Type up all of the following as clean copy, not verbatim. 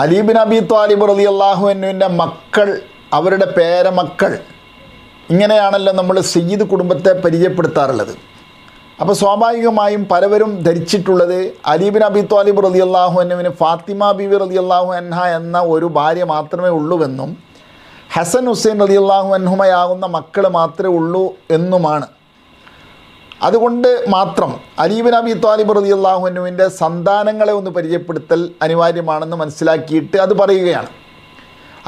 Ali bin Abi Talib റളിയല്ലാഹു അൻഹുവിൻ്റെ മക്കൾ, അവരുടെ പേരമക്കൾ, ഇങ്ങനെയാണല്ലോ നമ്മൾ സയ്യിദ് കുടുംബത്തെ പരിചയപ്പെടുത്താറുള്ളത്. അപ്പോൾ സ്വാഭാവികമായും പലവരും ധരിച്ചിട്ടുള്ളത് അലി ബിൻ അബി ത്വാലിബ് റളിയല്ലാഹു അൻഹുവിന് ഫാത്തിമ ബീവി റളിയല്ലാഹു അൻഹ എന്ന ഒരു ഭാര്യ മാത്രമേ ഉള്ളൂവെന്നും ഹസൻ ഹുസൈൻ റളിയല്ലാഹു അൻഹുമയാകുന്ന മക്കൾ മാത്രമേ ഉള്ളൂ എന്നുമാണ്. അതുകൊണ്ട് മാത്രം അലി ബിൻ അബി ത്വാലിബ് റളിയല്ലാഹു അൻഹുവിൻ്റെ സന്താനങ്ങളെ ഒന്ന് പരിചയപ്പെടുത്തൽ അനിവാര്യമാണെന്ന് മനസ്സിലാക്കിയിട്ട് അത് പറയുകയാണ്.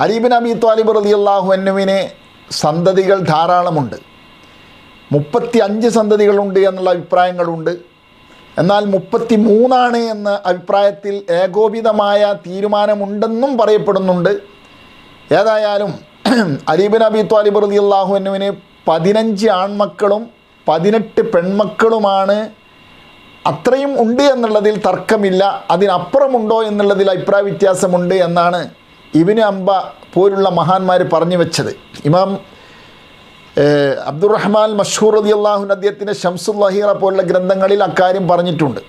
അലി ബിൻ അബി ത്വാലിബ് റളിയല്ലാഹു അൻഹുവിന് സന്തതികൾ ധാരാളമുണ്ട്. 35 സന്തതികളുണ്ട് എന്നുള്ള അഭിപ്രായങ്ങളുണ്ട്. എന്നാൽ 33 എന്ന അഭിപ്രായത്തിൽ ഏകോപിതമായ തീരുമാനമുണ്ടെന്നും പറയപ്പെടുന്നുണ്ട്. ഏതായാലും അലി ബിൻ അബി ത്വാലിബ് റളിയല്ലാഹു അൻഹുവിന് 15 ആൺമക്കളും 18 പെൺമക്കളുമാണ്. അത്രയും ഉണ്ട് എന്നുള്ളതിൽ തർക്കമില്ല. അതിനപ്പുറമുണ്ടോ എന്നുള്ളതിൽ അഭിപ്രായ വ്യത്യാസമുണ്ട് എന്നാണ് ഇബ്നു അംബ പോലുള്ള മഹാന്മാർ പറഞ്ഞു വെച്ചത്. ഇമാം അബ്ദുറഹ്മാൻ മഷ്ഹൂർ റളിയല്ലാഹു അൻഹു അദ്ദേഹത്തിൻ്റെ ശംസുൽ വഹീറ പോലുള്ള ഗ്രന്ഥങ്ങളിൽ അക്കാര്യം പറഞ്ഞിട്ടുണ്ട്.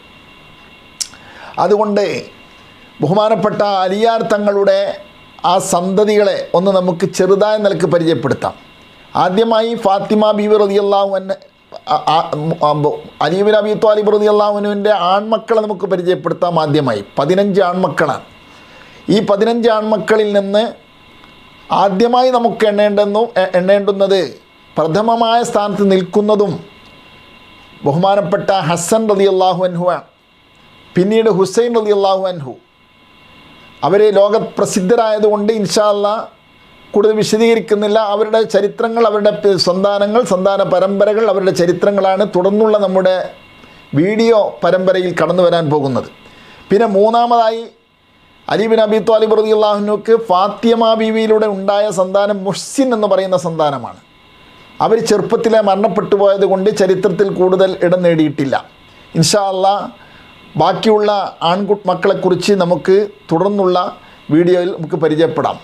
അതുകൊണ്ട് ബഹുമാനപ്പെട്ട അലിയാർ തങ്ങളുടെ ആ സന്തതികളെ ഒന്ന് നമുക്ക് ചെറുതായ നിലക്ക് പരിചയപ്പെടുത്താം. ആദ്യമായി ഫാത്തിമ ബീവി റളിയല്ലാഹു അൻഹ, അലി ബിൻ അബി ത്വാലിബ് റളിയല്ലാഹു അൻഹുവിൻ്റെ ആൺമക്കളെ നമുക്ക് പരിചയപ്പെടുത്താം. ആദ്യമായി 15 ആൺമക്കളാണ്. ഈ 15 ആൺമക്കളിൽ നിന്ന് ആദ്യമായി നമുക്ക് എണ്ണേണ്ടുന്നത് പ്രഥമമായ സ്ഥാനത്ത് നിൽക്കുന്നതും ബഹുമാനപ്പെട്ട ഹസൻ റളിയല്ലാഹു അൻഹുവാണ്. പിന്നീട് ഹുസൈൻ റളിയല്ലാഹു അൻഹു. അവർ ലോകപ്രസിദ്ധരായതുകൊണ്ട് ഇൻഷാ അല്ലാഹ് കൂടുതൽ വിശദീകരിക്കുന്നില്ല. അവരുടെ ചരിത്രങ്ങൾ, അവരുടെ സന്താനങ്ങൾ, സന്താന പരമ്പരകൾ, അവരുടെ ചരിത്രങ്ങളാണ് തുടർന്നുള്ള നമ്മുടെ വീഡിയോ പരമ്പരയിൽ കടന്നു വരാൻ പോകുന്നത്. പിന്നെ മൂന്നാമതായി അലി ബിൻ അബി ത്വാലിബ് റളിയല്ലാഹു അൻഹുക്ക് ഫാത്തിമ ബീവിയിലൂടെ ഉണ്ടായ സന്താനം മുഹ്സിൻ എന്ന് പറയുന്ന സന്താനമാണ്. അവർ ചെറുപ്പത്തിലെ മരണപ്പെട്ടു പോയത് കൊണ്ട് ചരിത്രത്തിൽ കൂടുതൽ ഇടം നേടിയിട്ടില്ല. ഇൻഷാ അല്ലാഹ് ബാക്കിയുള്ള മക്കളെക്കുറിച്ച് നമുക്ക് തുടർന്നുള്ള വീഡിയോയിൽ നമുക്ക് പരിചയപ്പെടാം.